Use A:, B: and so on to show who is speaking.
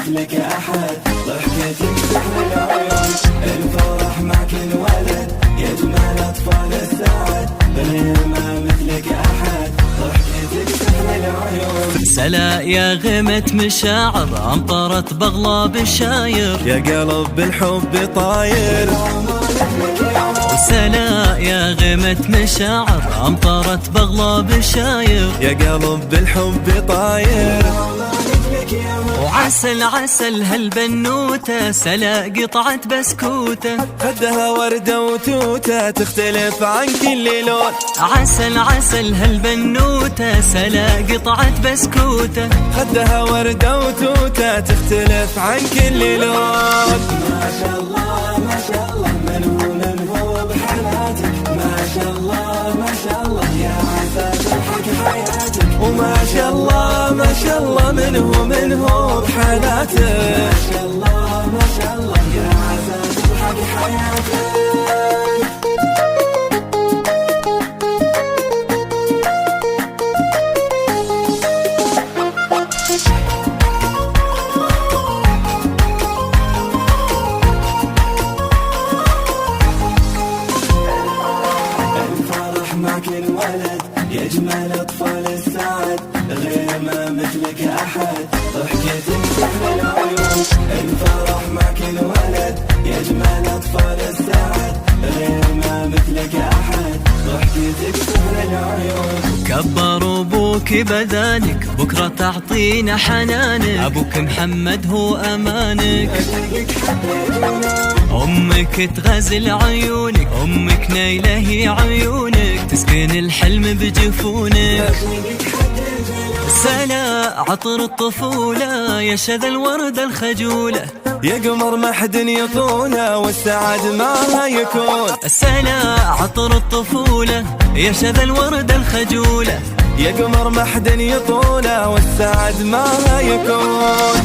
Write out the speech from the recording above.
A: مثلك أحد، ضحكتك سحر العيون، الفرح معك انولد، يجمل أطفال السعد، غير ما مثلك أحد، ضحكتك سحر العيون.
B: سلا يا غمة مشاعر أمطرت بغلا بالشاير،
C: يا قلب بالحب طاير.
B: سلا يا غمة مشاعر أمطرت بغلا بالشاير،
C: يا قلب بالحب طاير.
B: وعسل عسل هالبنوتة سلا قطعة بسكوتة،
C: خدها وردة وتوتة تختلف عن كل لون.
B: عسل عسل هالبنوتة سلا قطعة بسكوتة،
C: خدها وردة وتوتة تختلف عن كل لون.
A: ما شاء الله ما شاء الله، من هو بحالاتك، ما شاء الله ما شاء الله، يا عسى تضحك حياتك.
C: وما شاء الله ما شاء الله، من هو بحالاتك،
A: ما شاء الله ما شاء الله، يا عسى تضحك حياتك. الفرح معك انولد، يجمل أطفال السعد، غير ما مثلك أحد، ضحكتك سحر العيون. الفرح معك انولد، يجمل أطفال السعد، غير ما مثلك أحد، ضحكتك سحر العيون.
B: كبر أبوك بدانك بكرة تعطينا حنانك، أبوك محمد هو أمانك، أمك تغزل عيونك، أمك نيلة هي عيونك، تسكن الحلم بجفونك. سلا عطر الطفولة يا شذا الوردة الخجولة،
C: يا قمر ما حد يطونه والسعد معها يكون.
B: سلا عطر الطفولة يا شذا الوردة الخجولة،
C: يا قمر ما حد يطونه والسعد معها يكون.